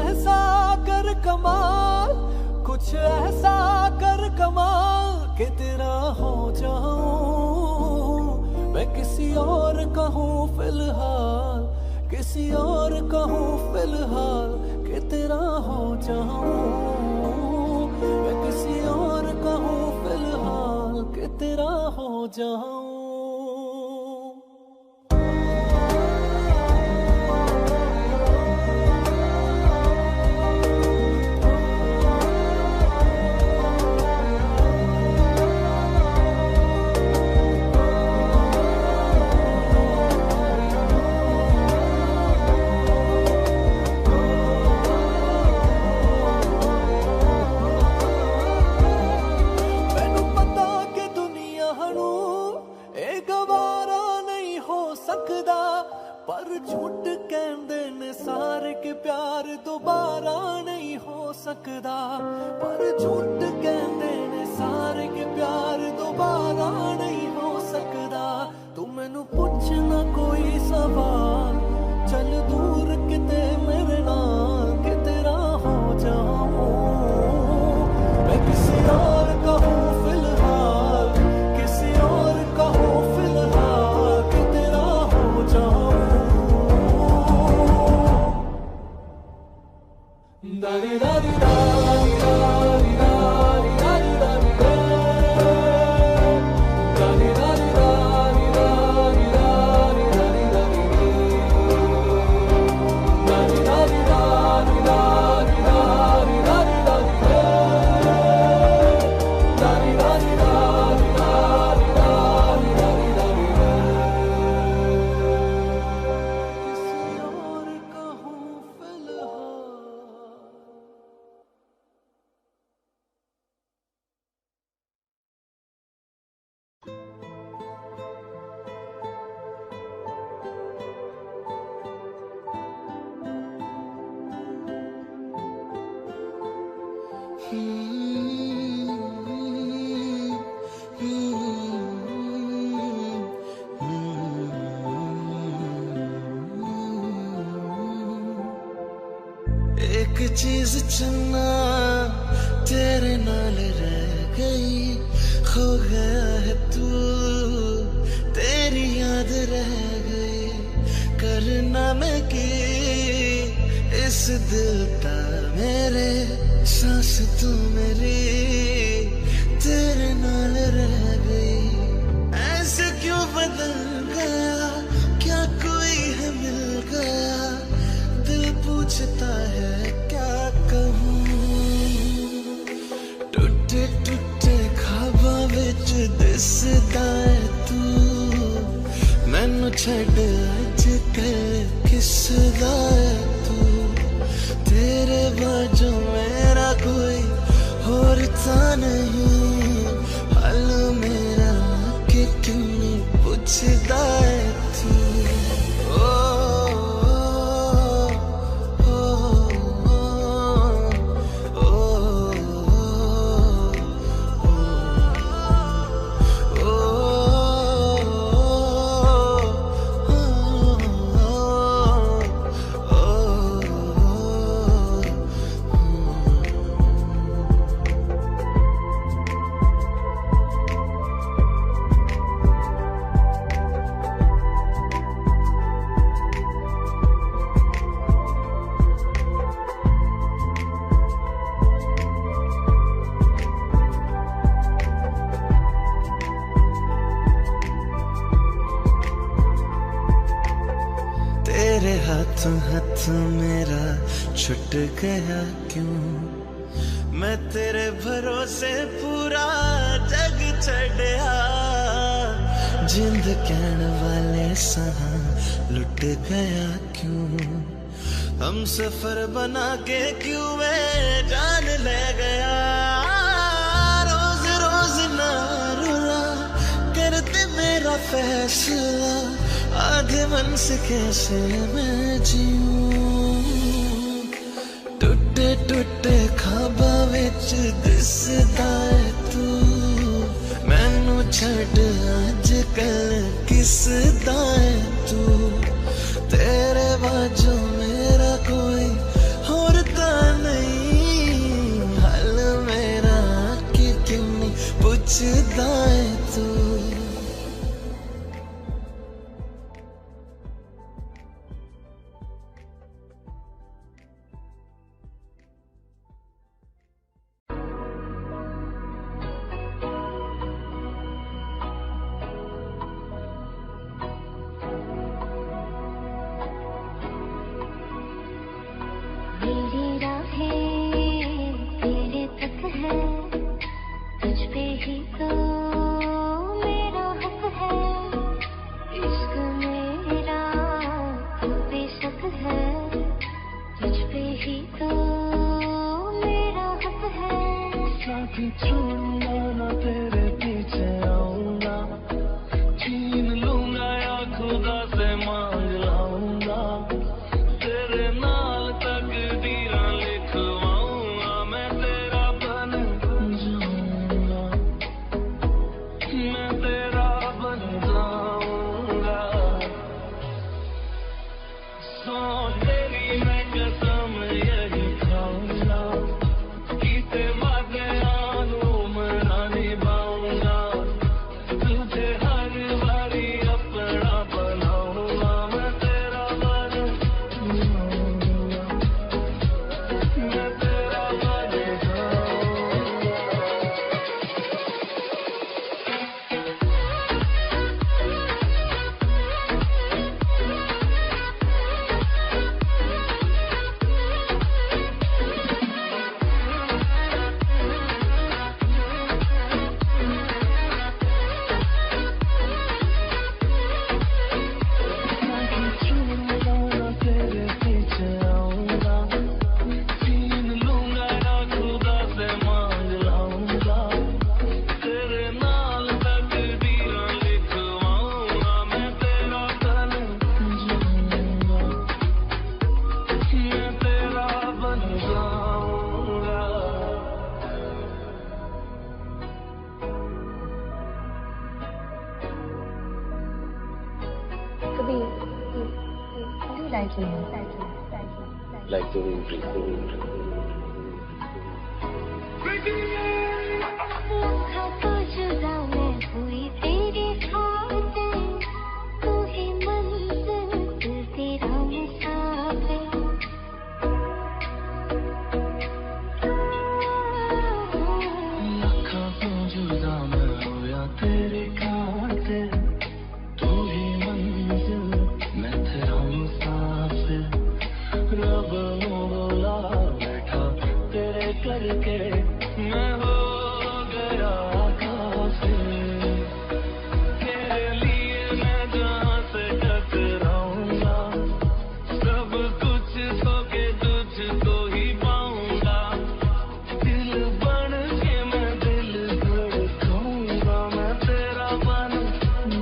ऐसा कर कमाल, कुछ ऐसा कर कमाल कि तेरा हो जाऊं मैं किसी और का हूँ फिलहाल, किसी और का हूँ फिलहाल कि तेरा हो जाऊं मैं किसी और का हूँ फिलहाल कि तेरा हो जाऊं। पर झूठ कहंदे ने सारे के प्यार दोबारा नहीं हो सकदा, पर झूठ कहंदे ने सारे के प्यार दोबारा नहीं हो सकदा। तू मैनू पुछना कोई सवाल, चल दूर किते मेरे नाल कि तेरा हो जाऊं मैं किसी और का हूँ फिलहाल, किसी और का हूँ फिलहाल कि तेरा हो जाऊं। Dari dari dari dari dari dari dari dari dari dari dari dari dari dari dari dari dari एक चीज चन्ना तेरे नाल रह गई, खो गया है तू तेरी याद रह गई, करना मैं की इस दिल का मेरे सांस तू मेरी तेरे नाल रह गई। ऐसे क्यों बदल गया, क्या कोई है मिल गया, दिल पूछता है क्या कहूँ। टूटे टूटे ख्वाबां विच दिसदा है तू, मैनू छड्ड अज कल किसदा है तू, तेरे बाजू मेरा कोई होर तां नहीं, हाल मेरा कि क्यों पुछदा है तू। तेरे हाथों हाथों मेरा छुट गया क्यों, मैं तेरे भरोसे पूरा जग छड़या, जिंद कहने वाले सहा लुट गया क्यों, हम सफर बना के क्यों वे जान ले गया। रोज रोज ना रुला करते मेरा फैसला, आधे मन से कैसे मैं जीऊं। टूटे टूटे ख्वाबां विच दिसदा है तू, मैनू छड्ड अज कल किसदा है तू, तेरे बाजू मेरा कोई होर छोड़ूंगा ना तेरे पीछे आऊंगा, छीन लूंगा या खुदा से मांग लाऊंगा, तेरे नाल तकदीरां लिखवाऊंगा, मैं तेरा बन जाऊंगा, मैं तेरा बन जाऊंगा। सो तेरी मैं कसम यही खाऊंगा, कीते वादे आनू मना निभाऊंगा, तुझे हर बारी अपना बनाऊंगा, मैं तेरा बन जाऊंगा, मैं तेरा बन जाऊंगा। छोड़ूंगा ना तेरे पीछे आऊंगा, छीन लूंगा या खुदा से मांग लाऊंगा, तेरे नाल तकदीरां लिखवाऊंगा, मैं तेरा बन जाऊंगा, मैं तेरा बन जाऊंगा। Kabir, how do you like me? Like the wind. लम्हा तो जुदा मैं हुई तेरी खातिर, तू ही मंजिल दिल तेरा मुसाफिर। लखा तो जुदा मैं होया तेरे खातिर, तू ही मंजिल मैं तेरा मुसाफिर, रब नू बोला बैठा तेरे करके मैं हो गया काफिर, तेरे लिए मैं जहाँ से टकराऊंगा, सब कुछ खो के तुझको ही पाऊंगा, दिल बन के मैं दिल धड़काऊंगा, मैं तेरा बन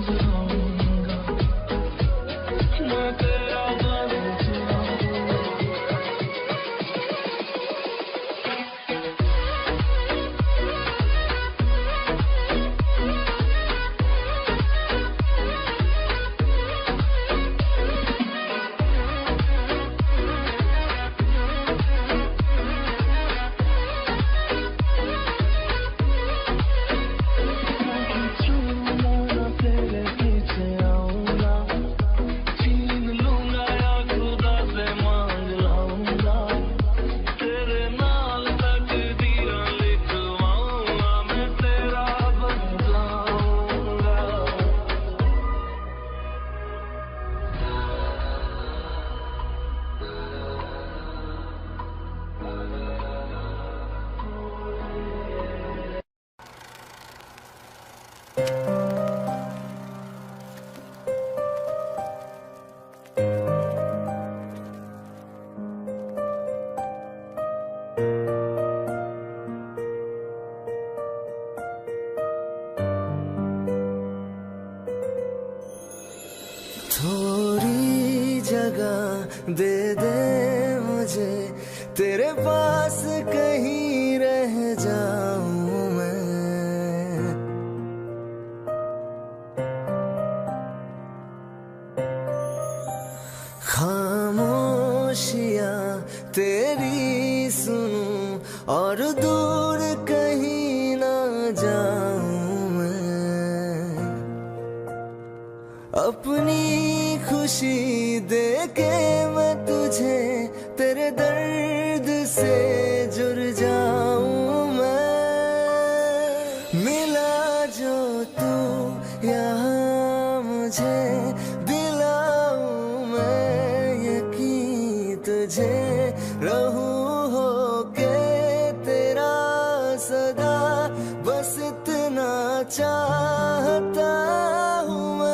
जाऊंगा, मैं तेरा बन जाऊंगा। छोड़ूंगा ना तेरे पीछे आऊंगा, छीन लूंगा या खुदा से मांग लाऊंगा, तेरे नाल तकदीरां लिखवाऊंगा, मैं तेरा बन जाऊंगा। थोड़ी जगह दे दे मुझे, तेरे पास कहीं रह जाऊं मैं, खामोशियां तेरी सुनूं और दूर कहीं ना जाऊं मैं, अपनी खुशी दे के मैं तुझे तेरे दर्द से जुड़ जाऊं मैं, मिला जो तू यहाँ मुझे दिलाऊं मैं यकीन तुझे, रहूं होके तेरा सदा, बस इतना चाहता हूँ मैं।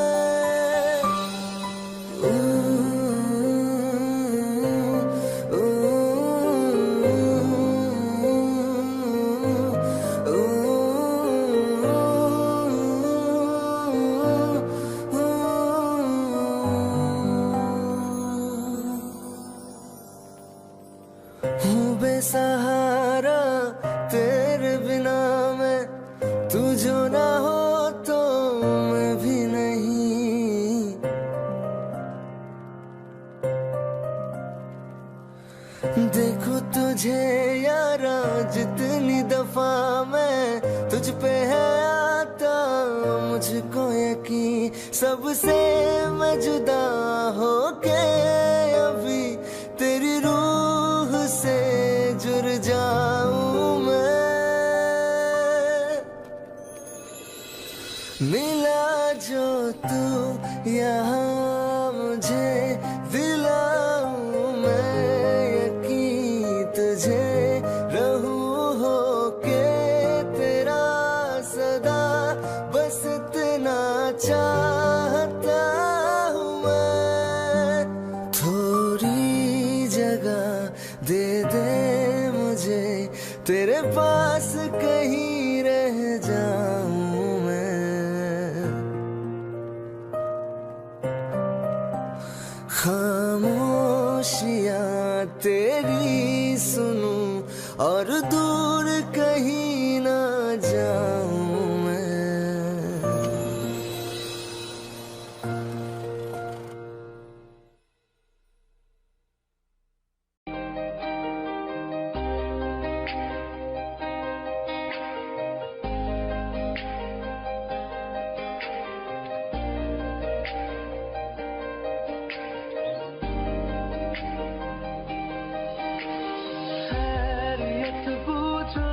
हूँ बेसहारा तेरे बिना मैं, तू जो ना हो तो मैं भी नहीं। देखो तुझे यारा जितनी दफा मैं तुझ पे है आता, मुझको यकीन सबसे मैं जुदा होके अभी तेरी रूह से जुड़ जाऊं मैं। मिला जो तू यहाँ मुझे दिलाऊं मैं यकीन तुझे रहूं होके तेरा सदा, बस इतना चाहता हूँ मैं। थोड़ी जगह दे दे मुझे तेरे पास कहीं रह जाऊं मैं। खामोशियाँ तेरी सुनूं और दूर कहीं ना जाऊं मैं। खैरियत पूछो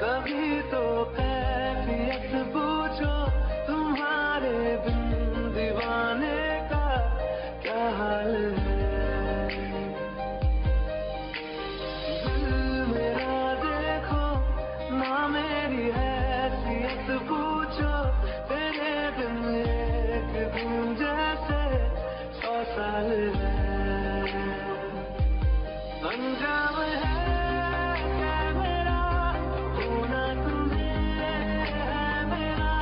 कभी तो कैफियत पूछो, तुम्हारे बिन दीवाने का क्या हाल है। दिल मेरा देखो ना मेरी हैसियत पूछो, तेरे बिन एक दिन जैसे 100 साल है। अंजाम है क्या मेरा होना तुम्हें है मेरा,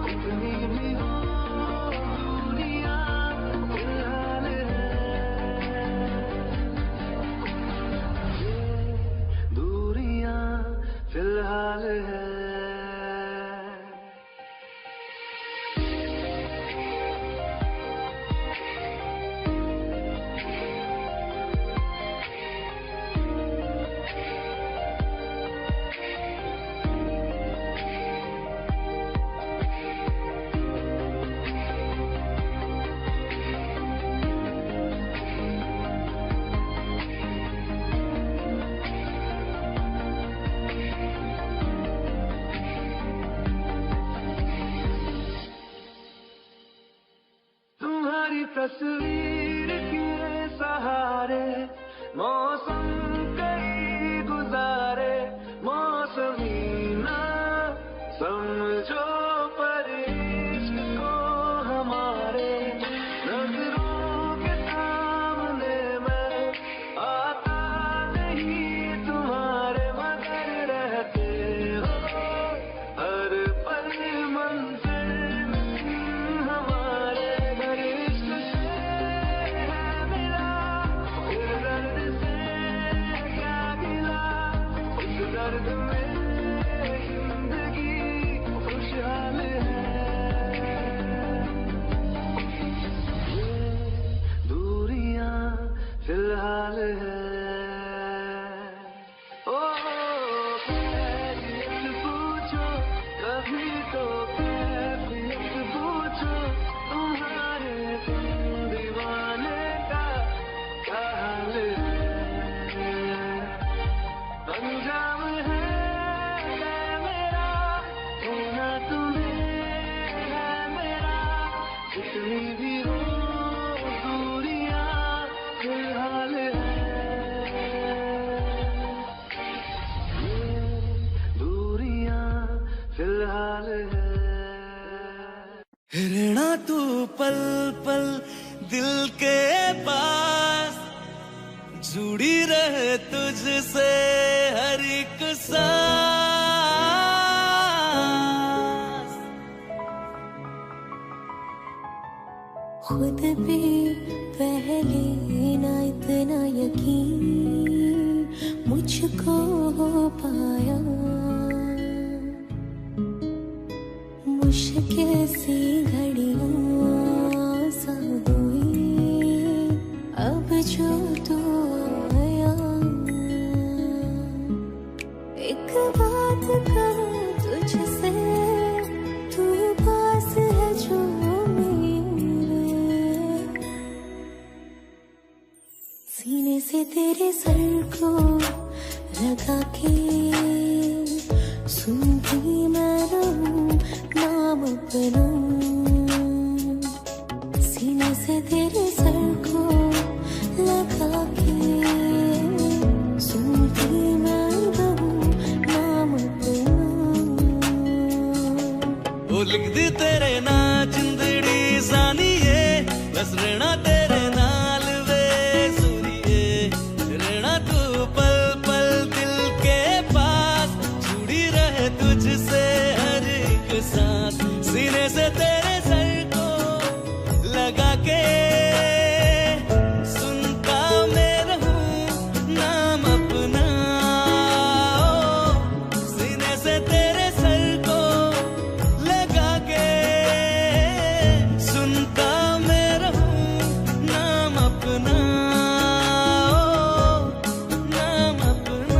कितनी भी हो दूरियां फिलहाल है। ये दूरियां फिलहाल है। तुम्हारी तस्वीर के सहारे मौसम कई गुजारे, मौसमी ना समझो पर इश्क को हमारे, नजरों के सामने मैं आता नहीं तुम्हारे, मगर रहते हो हर पल मंजिल हमारे। घर इश्क से है मिला फिर दर्द से क्या गिला, इस दर्द में जिंदगी खुशहाल है। ये दूरियां फिलहाल है। ओ कैफियत पूछो कभी तो कैफियत पूछो, तुम्हारे बिन दीवाने का क्या हाल है। अंजाम है क्या मेरा होना तुम्हें है मेरा, कितनी भी हो दूरियां फिलहाल है। ये दूरियां फिलहाल है। रहना तू पल पल दिल के पास, जुड़ी रहे तुझसे हर एक सांस। खुद पे पहले ना इतना यकीन, मुझको हो पाया। मुश्किल सी घड़ियां आसान हुई अब जो तू आया। एक बात करूं तुझसे, तू पास है जो मेरे, सीने से तेरे सर को लगा के सुनती मैं रहूं नाम अपना। सीने से तेरे सर को लगा के सुनती मैं रहूं नाम अपना। वो लिख दी तेरे ना जिंदड़ी सानिए, बस रहना तेरे नाल वे सुनिए। रहना तू पल पल दिल के पास, जुड़ी रहे तुझसे हर एक सांस। सीने से तेरे सर को लगा के सुनता मैं रहूं नाम अपना। सीने से तेरे सर को लगा के सुनता मैं रहूं नाम अपना, नाम अपना।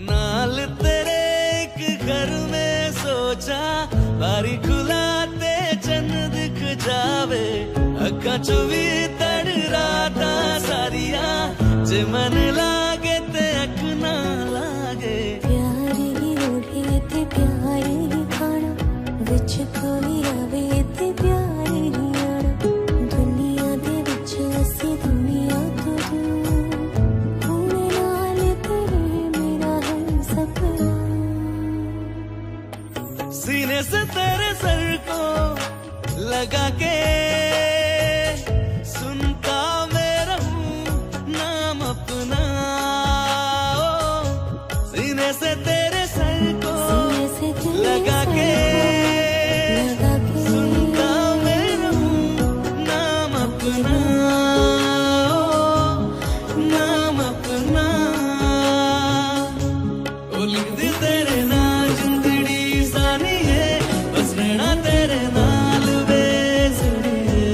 नाल तेरे एक घर में सोचा, बारी खुलाते चन्न दिख जावे। अखा चो भी तड़ राता सारिया, जे मन लागे ते अख ना लागे। प्यार ही ओढ़े ते प्यार ही खाना, विच कोई आवे ते प्यार ही आना। दुनिया दे विच असी दुनिया तो दूर, होने नाल तेरे मेरा है सपना। सीने से तेरे सर को लगा के सुनता मैं रहूं नाम अपना। सीने से तेरे सर को सीने से तेरे लगा सर के को लगा के सुनता मैं रहूं नाम अपना, नाम अपना। ओ लिख दी तेरे ना जिंदड़ी सानिए, बस रहना तेरे नाल वे सुनिए।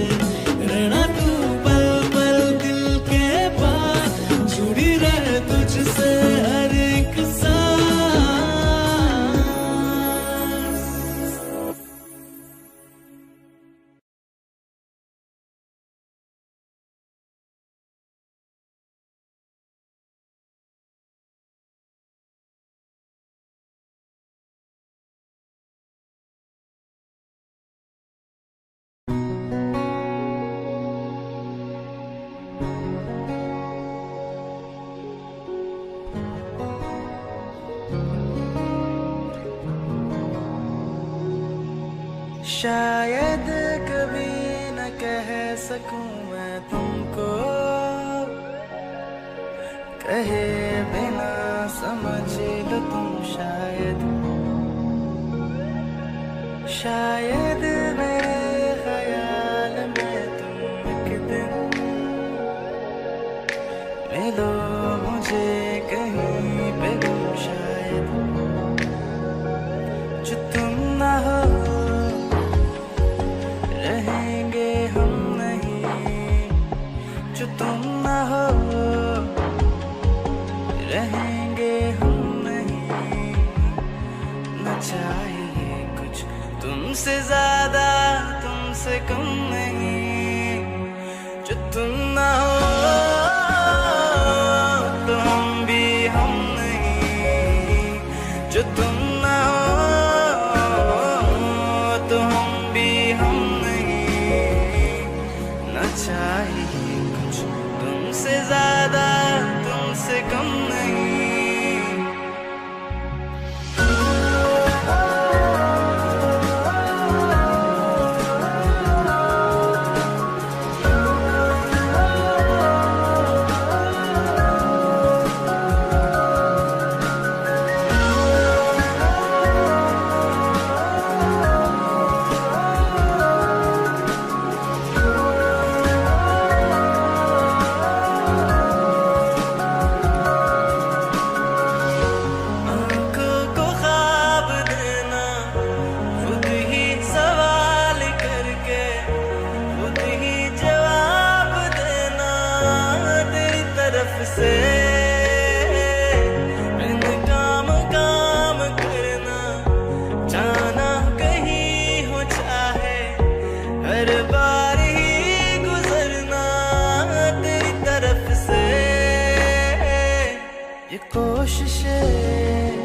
रहना तू पल पल दिल के पास, जुड़ी रहे तुझसे हर एक सांस। शायद कभी न कह सकूं मैं तुमको, कहे बिना समझ लो तुम शायद। शायद मेरे ख्याल में तुम एक दिन मिलो मुझे कहीं पे तुम शायद। जो तुम ना हो रहेंगे हम नहीं, जो तुम ना हो रहेंगे हम नहीं। न चाहिए कुछ तुमसे ज्यादा, तुमसे कम नहीं। जो तुम ना हो तो हम भी हम नहीं। जो तुम ना हो तो हम भी हम नहीं। चाहिए कुछ तुमसे ज्यादा, तुमसे कम नहीं। से काम काम करना, जाना कहीं हो चाहे, हर बार ही गुजरना तेरी तरफ से। ये कोशिशें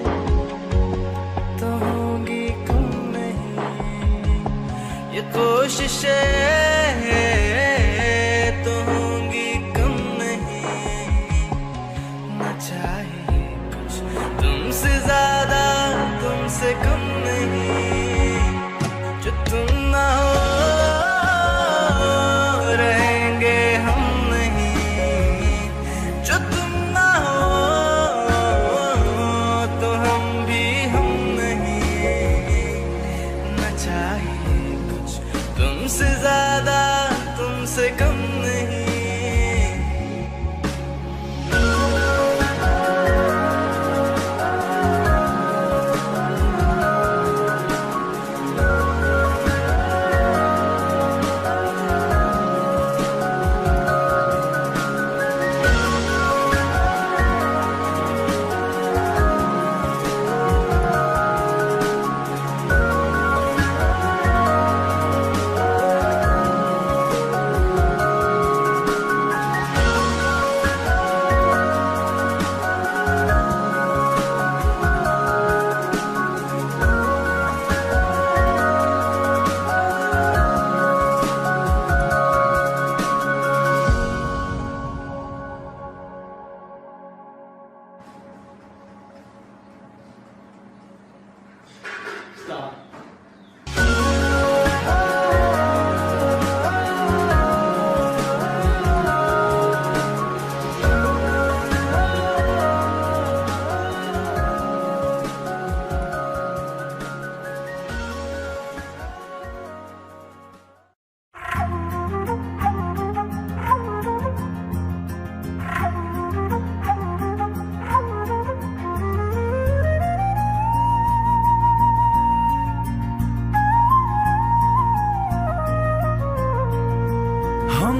तो होंगी कम नहीं, ये कोशिशें तो होंगी कम नहीं। चाहिए कुछ तुमसे ज्यादा, तुमसे कम नहीं। जो तुम ना हो रहेंगे हम नहीं, जो तुम ना हो तो हम भी हम नहीं। न चाहिए कुछ तुमसे ज्यादा, तुमसे कम नहीं।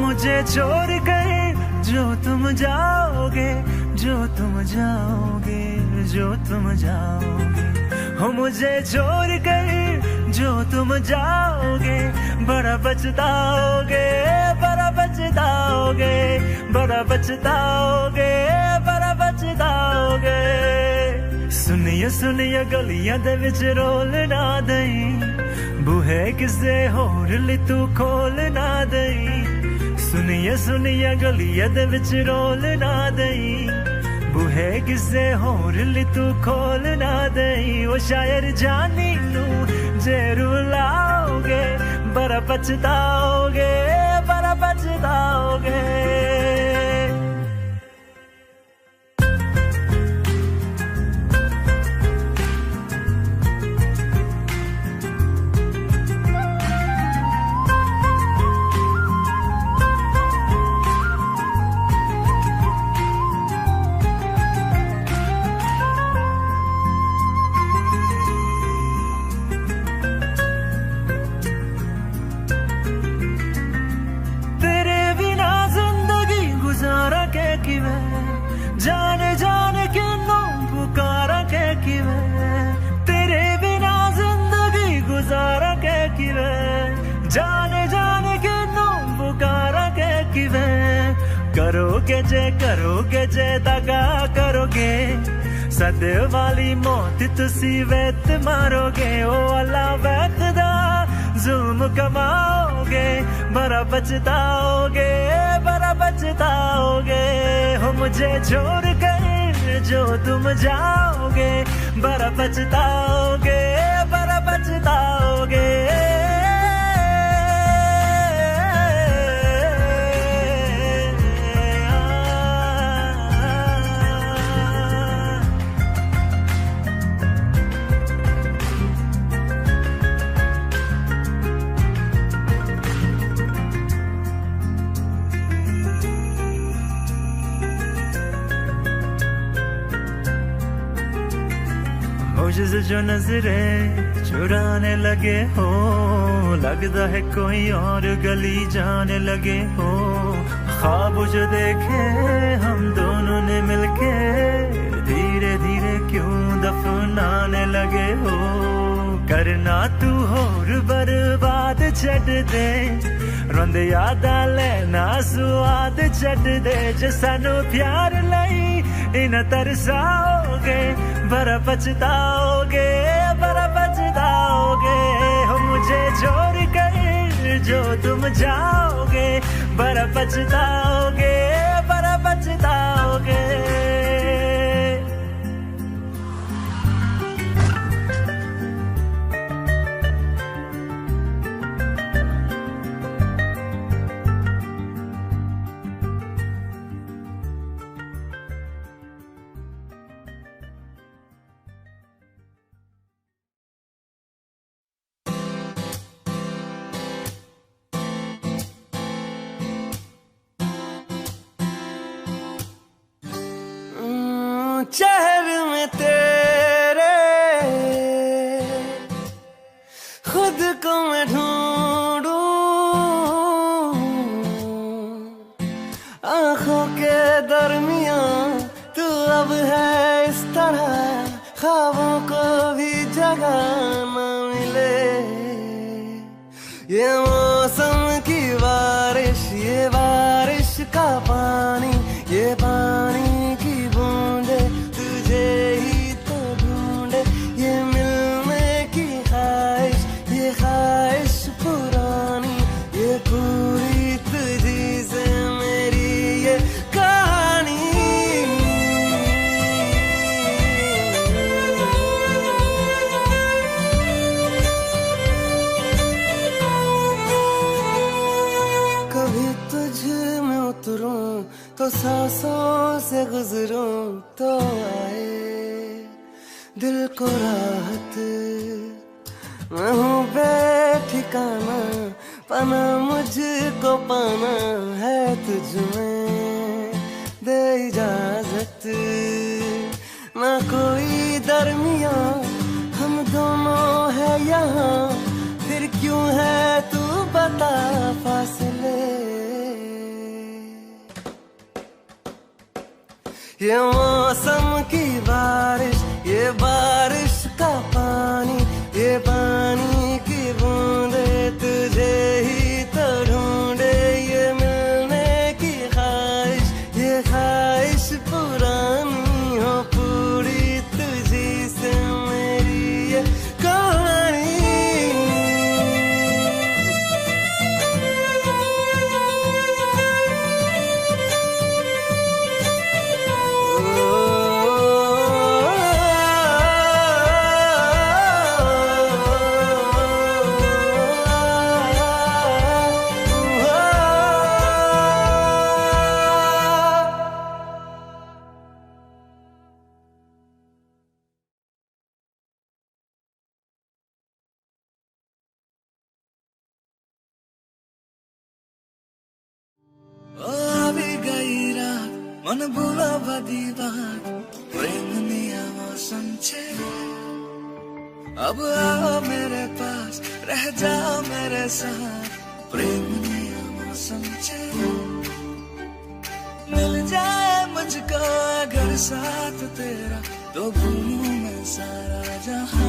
मुझे छोड़ कर जो तुम जाओगे, जो तुम जाओगे, जो तुम जाओगे। हो मुझे छोड़ कर जो तुम जाओगे, बड़ा पछताओगे, बड़ा पछताओगे, बड़ा पछताओगे, बड़ा पछताओगे। सुनिए सुनिए गलियां दे विच रोल ना दई, बूहे किसे होर ली तू खोल ना दई। सुनिए सुनिए गलियां दे विच रोल ना दई, बूहे किसे होर ली तू खोल ना दई। ओ शायर जानी नू जे रुलाओगे, बड़ा पछताओगे, बड़ा पछताओगे। जाने जाने के नाम पुकारा के किवे, तेरे बिना जिंदगी गुजारा के किवे। जाने जाने के नाम पुकारा के किवे। करोगे जे दगा करोगे, सदे वाली मौत तुसी वेत मारोगे। ओ अल्लाह वैखदा जुल्म कमाओगे, बड़ा पछताओगे, बड़ा पछताओगे हो मुझे छोड़ कर जो तुम जाओगे, बड़ा पछताओगे, बड़ा पछताओगे। मुझसे जो नजरें चुराने लगे हो, लगता है कोई और गली जाने लगे हो। ख्वाब जो देखे हम दोनों ने मिलके, धीरे धीरे क्यों दफनाने लगे हो। करना तू होर बर्बाद छड़ दे, रोंद यादा लेना स्वाद छड़ दे। जे सानू प्यार लई इन तरसाओगे, बड़ा पछताओगे, बड़ा पछताओगे हो मुझे छोड़ कर जो तुम जाओगे, बड़ा पछताओगे, बड़ा पछताओगे। शहर में तेरे खुद को मैं ढूंढूं, आंखों के दरमियां तू अब है इस तरह, ख्वाबों को भी जगह न मिले। ये मौसम की बारिश, ये बारिश का पानी, ये पानी की बूंदे तुझे ही तो ढूंढे। ये मिलने की ख्वाहिश, ये ख्वाहिश पुरानी, ये पूरी तुझी से मेरी ये कहानी। कभी तुझ में उतरूं तो सांसों से गुजरूं तो आए दिल को राहत। मैं हूँ बेठिकाना, पाना मुझको पाना है तुझ में, दे इजाजत। ना कोई दरमिया हम दोनों है यहाँ, फिर क्यों है तू बता फासले। ये मौसम की बारिश, ये बारिश का पानी, ये पानी की बूंदे तुझे ही तो ढूंढे। ये मिलने की ख्वाहिश, ये ख्वाहिश पुरानी हो पूरी तुझी से मेरी ये कहानी। मन भूला बदी बात, प्रेम निया मौसम छे। अब आओ मेरे पास, रह जाओ मेरे साथ, प्रेम निया मौसम छे। मिल जाए मुझको अगर साथ तेरा, तो भूलूं मैं सारा जहां।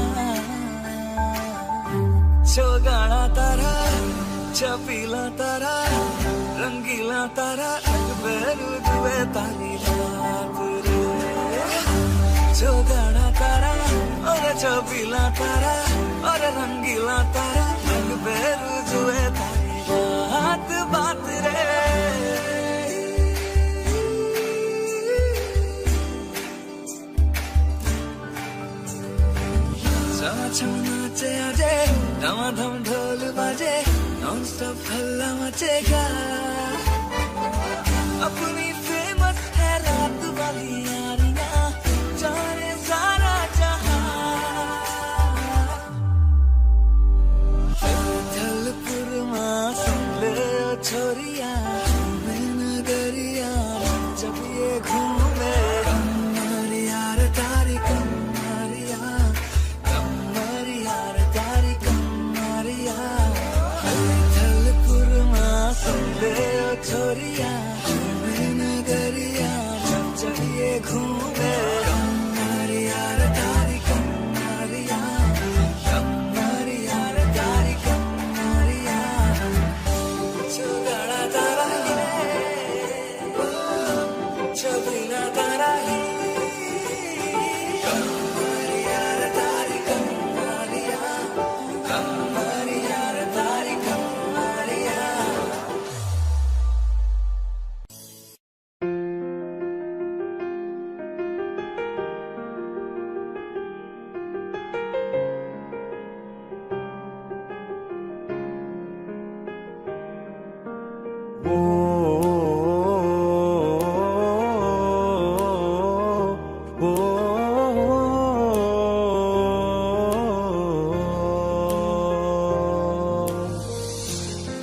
छोगाड़ा तारा, छपीला तारा, रंगीला तारा, बेरू दुए तारी रात रे। छोगाड़ा तारा और छपीला तारा और रंगीला तारा, बेरू दुए तारी रात नाचेगा। अपनी फेमस है रात वाली यारियां, जाने सारा जहां। जलपुरमा सुन ले ओ छोरिया, मैं नगरिया जब ये घूमे। कमरिया रे तारी कमरिया, कमरिया रे तारी कमरिया। जलपुरमा सुन ले ओ छोरिया, मैं नगरिया जब जब ये घूमे। कमरिया रे तारी कमरिया, कमरिया रे तारी कमरिया। चुगाड़ा तारा चबीना तारा ही। कमरिया रे तारी कमरिया, कमरिया रे तारी कमरिया।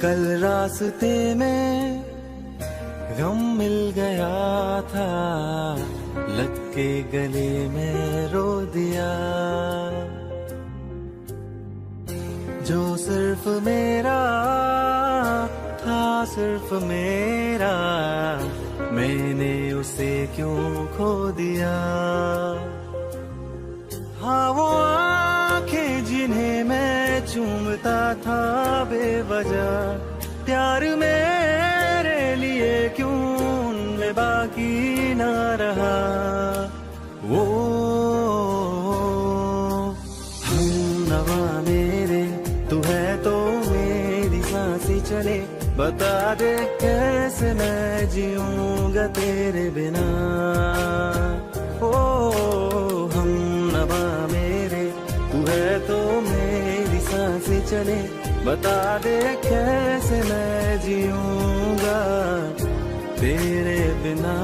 कल रास्ते में गम मिल गया था, लग के गले में रो दिया। जो सिर्फ मेरा था, सिर्फ मेरा, मैंने उसे क्यों खो दिया। हाँ वो आंखें जिन्हें मैं चूमता था बेवजह, प्यार मेरे लिए क्यों उनमें बाकी ना रहा। वो हमनवा मेरे, तू है तो मेरी सांसें चले। बता दे कैसे मैं जीऊंगा तेरे बिना। ओ हमनवा मेरे, तू है तो मेरी सांसें चले। बता दे कैसे मैं जीऊंगा तेरे बिना।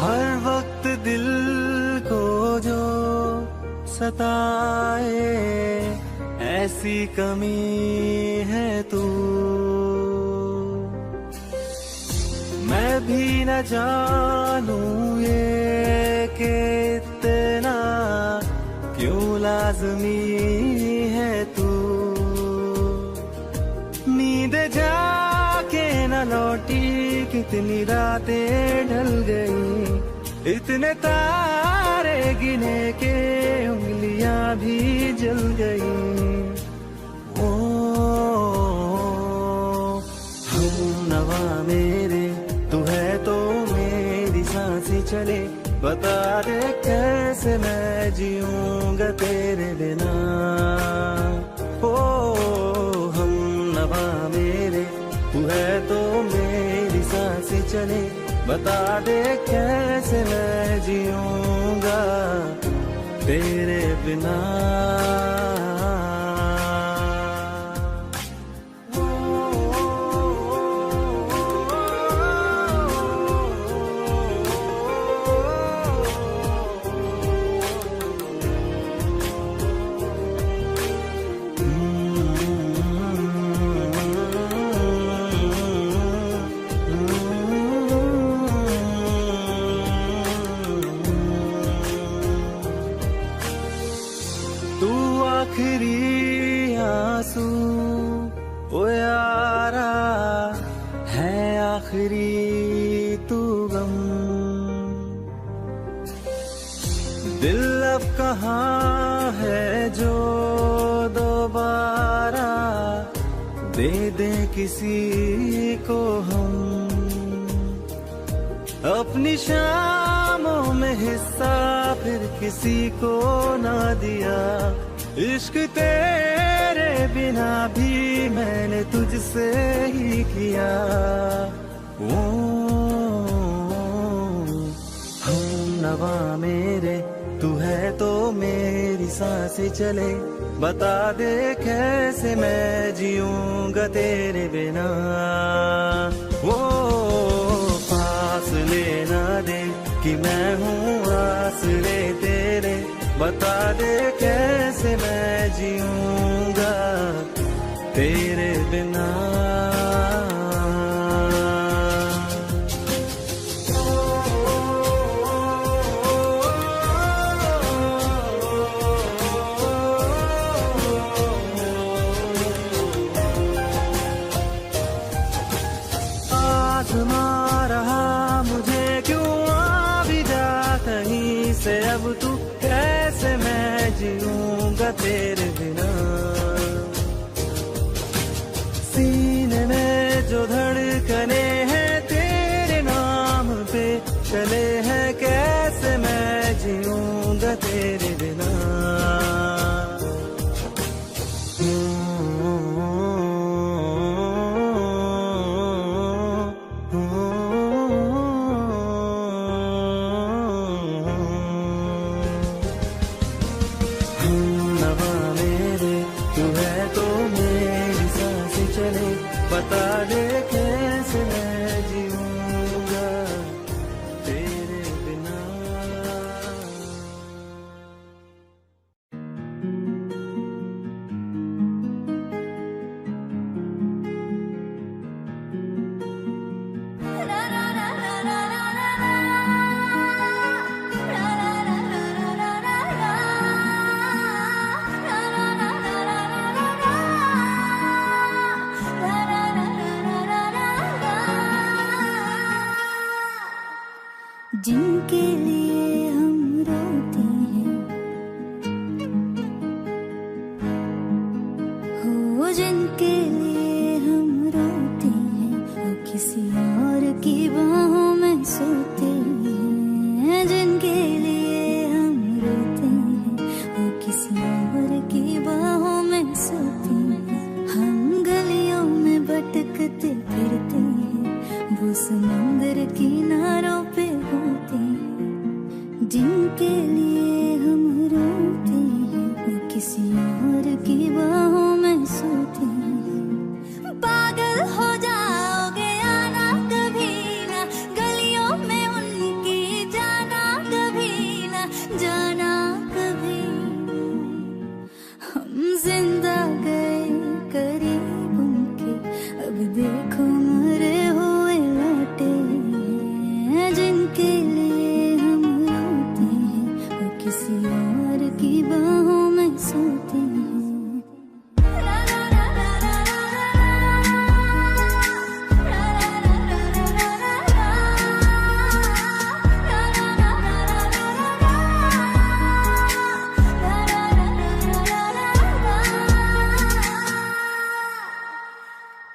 हर वक्त दिल को जो सताए, ऐसी कमी है तू। मैं भी न जानूं ये कि इतना क्यों लाज़मी है तू। नींद जाके न लौटी, कितनी रातें ढल गई। इतने तारे गिने के उंगलियां भी जल गई। ओ हमनवा मेरे, तू है तो मेरी सांसें चले। बता दे कैसे मैं जीऊंगा तेरे बिना। ओ हमनवा मेरे, तू है तो मेरी सांसें चले। बता दे कैसे मैं जीऊंगा तेरे बिना। तू आखिरी आंसू ओ यारा है, आखिरी तू गम। दिल अब कहाँ है जो दोबारा दे दे किसी को हम अपनी शामों में हिस्सा फिर किसी को ना दिया। इश्क तेरे बिना भी मैंने तुझसे ही किया। ओ हम नवा मेरे तू है तो मेरी सांसें चले। बता दे कैसे मैं जीऊंगा तेरे बिना। वो फासले ना दे कि मैं हूँ आसरे तेरे। बता दे कैसे मैं जीऊंगा तेरे बिना। अब तू कैसे मैं जीऊंगा तेरे बिना। सीने में जो धड़कने हैं तेरे नाम पे चले हैं। कैसे मैं जीऊंगा तेरे बिना। बता दे कैसे मैं जीऊंगा तेरे बिना। जिनके लिए हम रोते हैं हो, जिनके लिए हम रोते हैं वो किसी और की बाहों में सोते हैं। जिनके लिए हम रोते हैं वो किसी और की बाहों में सोते हैं। हम गलियों में भटकते फिरते हैं वो समंदर किनारों पे होते हैं। जिनके लिए हम रोते हैं वो किसी और की बाहों में सोते हैं। पागल हो जाओगे आना कभी ना गलियों में उनकी, जाना कभी ना जाना कभी। हम जिंदा गए करीब उनके, अब देखो मरे हुए लौटे हैं। जिनके लिए हम रोते हैं वो किसी और की बाहों में सोते हैं।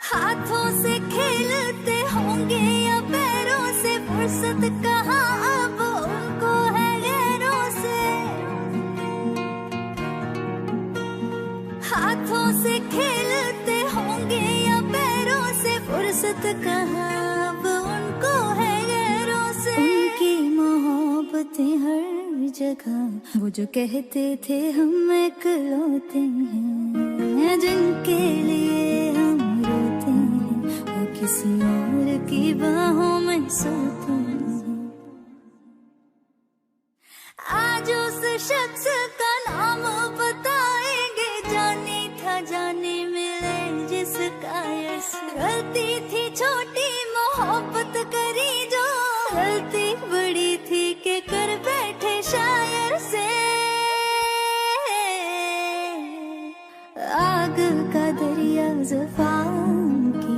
हाथों से खेलते होंगे या पैरों से, फुर्सत कहाँ अब उनको है गैरों से। हाथों से खेलते होंगे या पैरों से, फुर्सत कहाँ अब उनको है गैरों से। उनकी मोहब्बतें हर जगह, वो जो कहते थे हम इकलौते हैं। जिनके लिए हम रोते हैं वो किसी और की बाहों में सोते हैं। आज उस शख्स का नाम बताएंगे, जाने था जाने मिले जिसका यश। गलती थी छोटी मोहब्बत करी जो, गलती बड़ी थी कि कर बैठे शायर से। आग का दरिया ज़ुबान की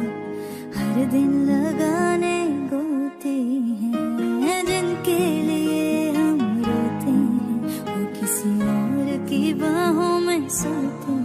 हर दिन लगाने गोते हैं। जिनके लिए हम रोते हैं वो किसी और की बाहों में सोते हैं।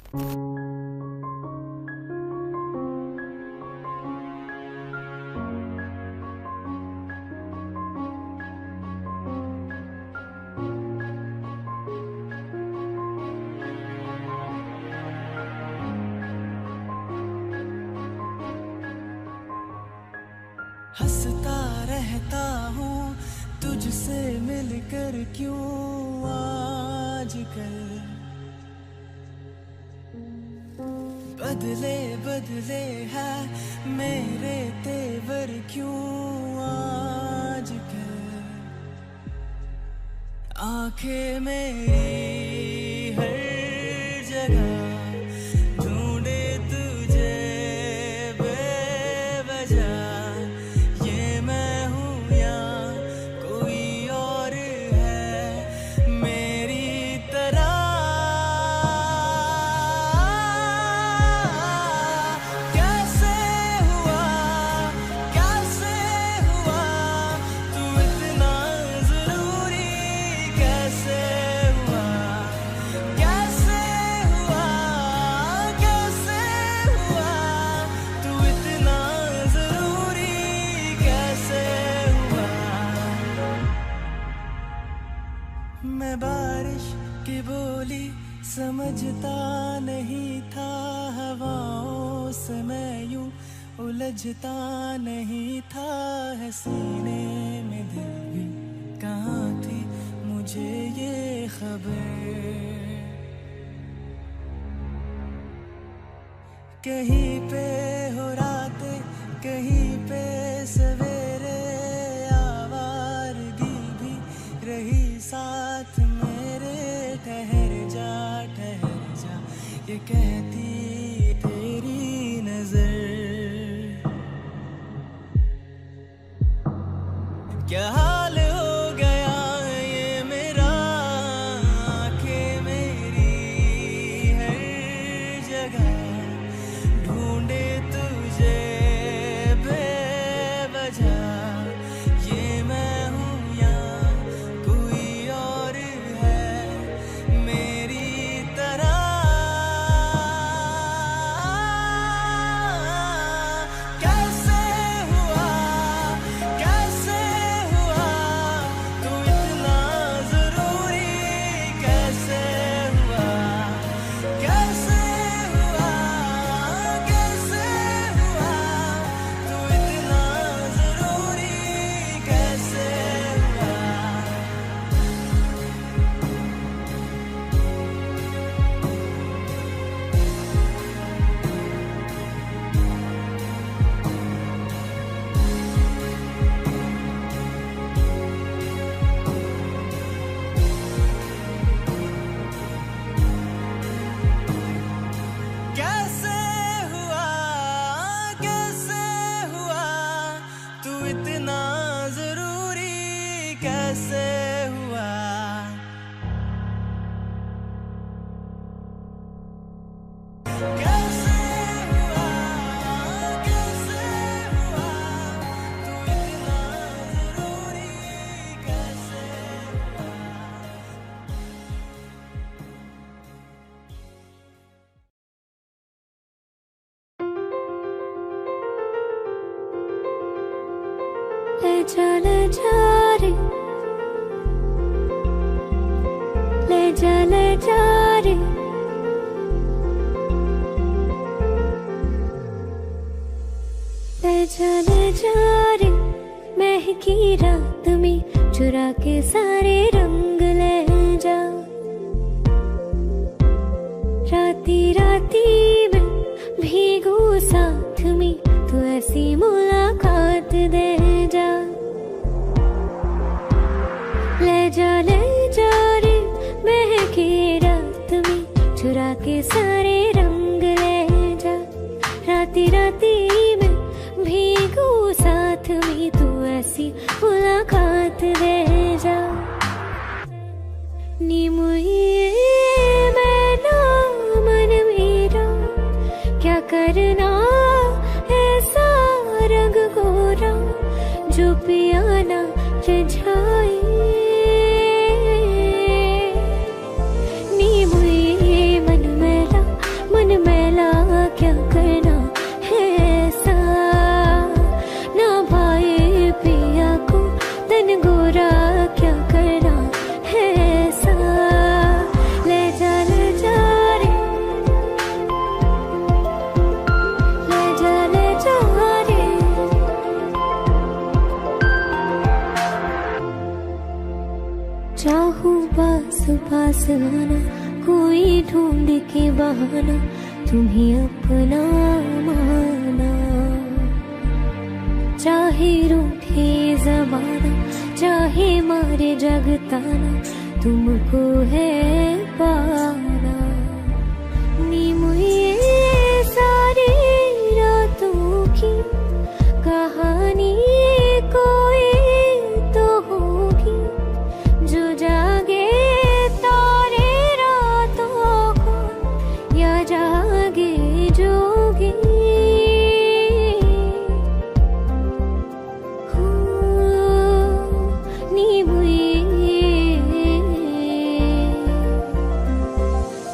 हंसता रहता हूँ तुझसे मिलकर क्यों आजकल, बदले बदले है मेरे तेवर क्यों आजकल। आंखें मेरी हर जगह ढूंढे तुझे बेवजह, ये मैं हूँ या कोई और है मेरी तरह। कैसे हुआ तू इतना जरूरी, कैसे हुआ तू इतना जरूरी, कैसे हुआ। मैं बारिश की बोली समझता नहीं था, हवाओं से मैं यूं उलझता नहीं था, है सीने में दिल भी कहाँ थी मुझे ये खबर। कहीं पे हो रातें कहीं पे सवेरे, आवारगी भी रही साथ मेरे। ठहर जा ये कहती तेरी नजर। क्या हाल हो गया ये मेरा, आंखें मेरी हर जगह ढूंढे तुझे बेवजह, ये मैं हूँ या कोई और है मेरी तरह। कैसे हुआ तू इतना जरूरी, कैसे हुआ तू इतना जरूरी, कैसे हुआ। कैसे हुआ तू इतना जरूरी, कैसे हुआ। कैसे हुआ तू इतना जरूरी, कैसे हुआ। ले जा रे, ले जा रे, ले जा रे, महकी रात में चुरा के सारे रंग ले जा। राती राती में भीगू साथ में, तू ऐसी मुलाकात दे जा। ले जा रे, महकी रात में चुरा के सारे रंग ले जा। राती राती में भीगू साथ में, तू ऐसी मुलाकात दे जा। नी मुझे मैं ना मन मेरा क्या करना, ऐसा रंग गोरा जो पियाना रिझाए। नी मुझे मन मेरा आना, कोई ढूंढ के बहाना तुम्हें अपना माना। चाहे रूठे ज़माना, चाहे मारे जगताना, तुमको है पाना। नीम ये सारी रातों की कहानी कोई तो होगी, जो जागे तारे रातों को या जागे जोगी।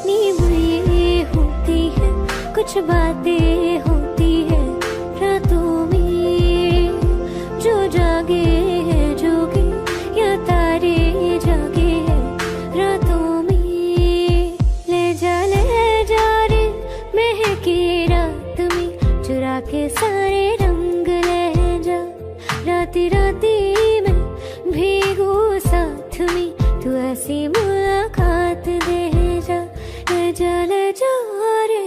नीम ये होती है, कुछ बातें होती है रातों में, जो जागे है जोगी या तारे जागे है रातों में। ले जा रे महके रात में, चुरा के सारे रंग ले जा। राती राती में भीगू साथ में, तू ऐसी मुलाकात दे जा। ले जा रे।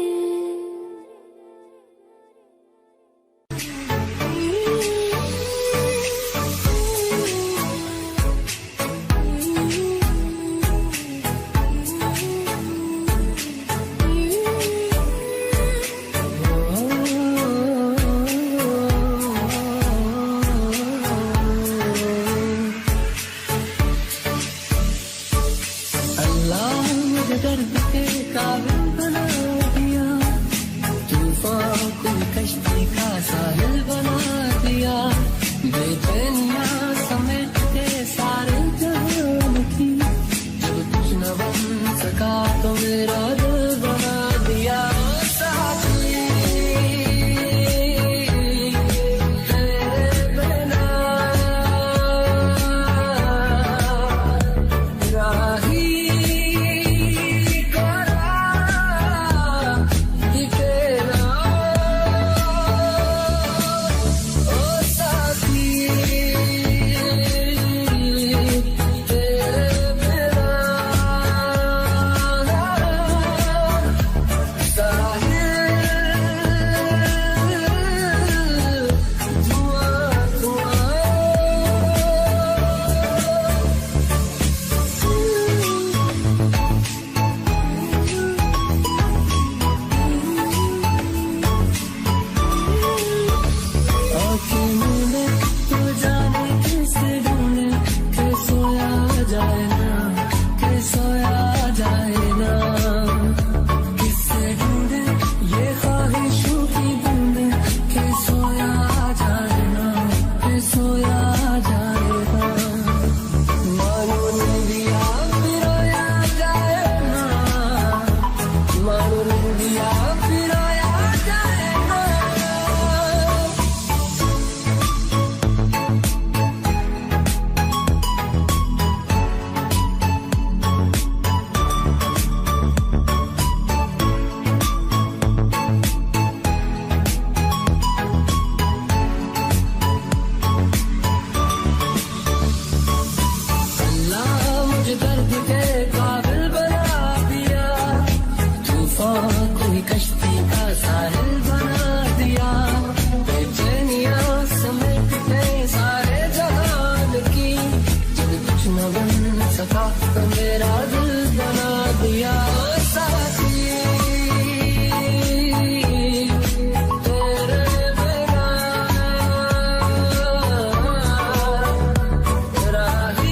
दर्द के काबिल बना दिया, तूफान को कश्ती का साहिल बना दिया। बेचैनियां समेट के सारे जहान की, जो कुछ न बन सका तो मेरा दिल बना दिया। साथी तेरे बिना राही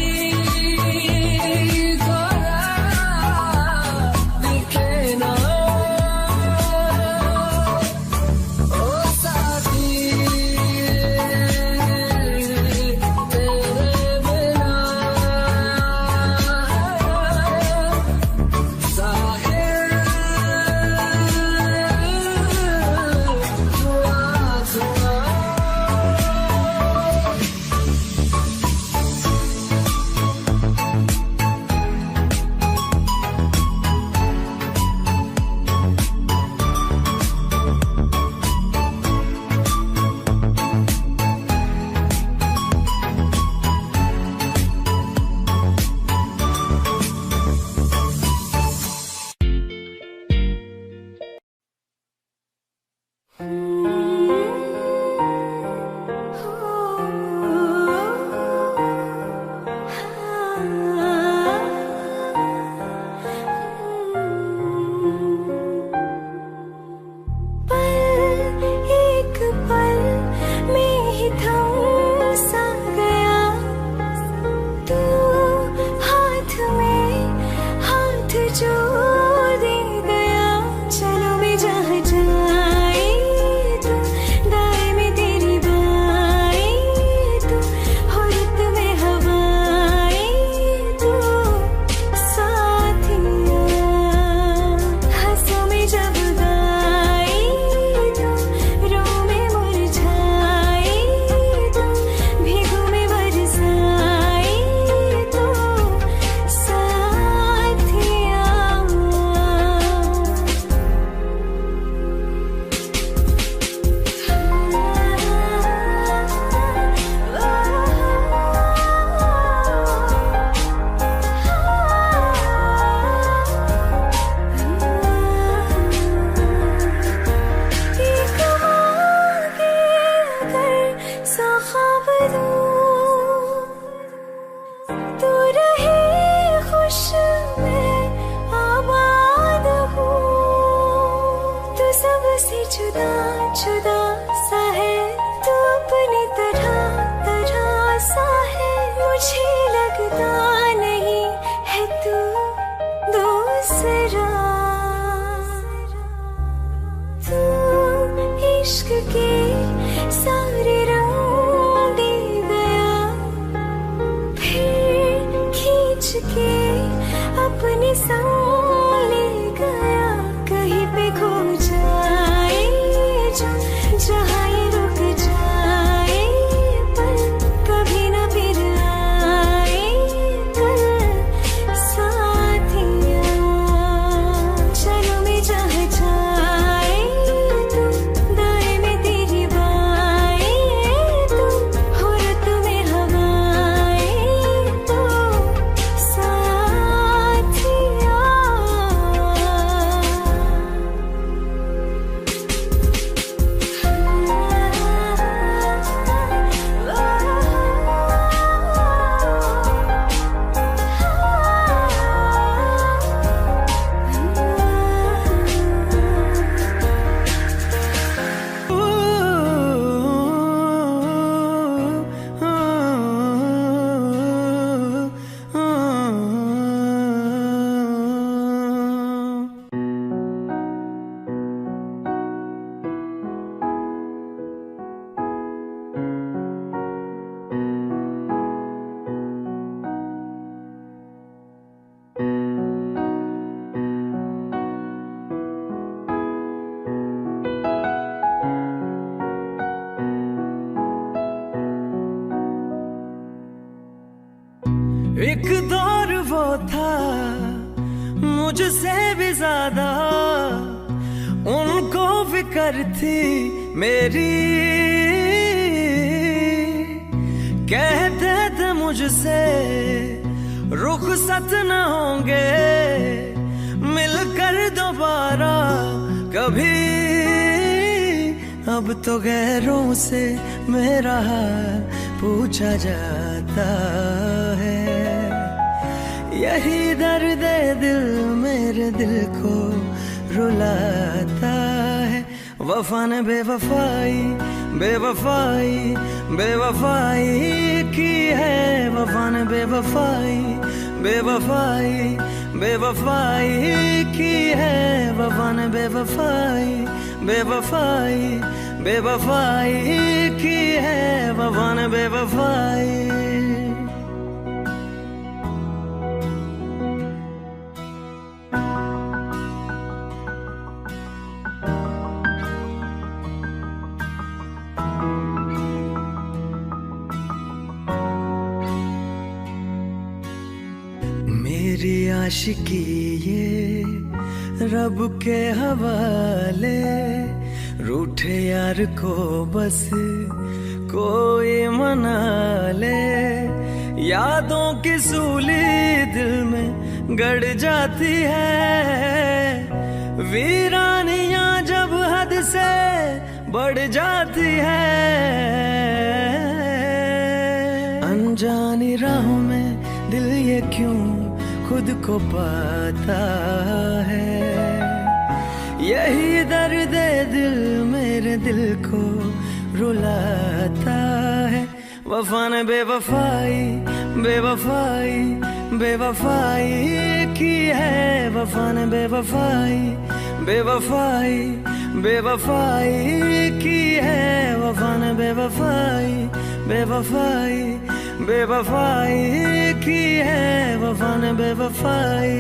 से जुदा जुदा सा है तू अपनी तरह तरह सा है मुझे लगता नहीं है तू दूसरा तू इश्क के सारे रंग दे गया फिर खींच के अपने संग ले गया कहीं पे खो जाए जो जहाँ ये रुक जाए पर कभी ना फिर आए कल साथिया चलो मैं जहाँ जाए तू दाएं में तेरी बाएं तू हो रत में हवाएं तू एक दौर वो था मुझसे भी ज्यादा उनको फिक्र थी मेरी कहते थे मुझसे रुखसत न होंगे मिलकर दोबारा कभी अब तो गैरों से मेरा हाल पूछा जाता है यही दर्द दिल मेरे दिल को रुलाता है वफा ने बेवफाई बेवफाई बेवफाई की है वफा ने बेवफाई बेवफाई बेवफाई की है वफा ने बेवफाई बेवफाई बेवफाई की है वफा ने बेवफाई मेरी आशिकी ये रब के हवाले रूठे यार को बस कोई मना ले यादों की सूली दिल में गड़ जाती है वीरानियां जब हद से बढ़ जाती है अनजानी राहों में दिल ये क्यों खुद को पाता है यही दर्द दिल मेरे दिल को रुलाता है वफा ने बेवफाई बेवफाई बेवफाई की है वफा ने बेवफाई बेवफाई बेवफाई की है वफा ने बेवफाई बेवफाई बेवफाई की है वफा ने बेवफाई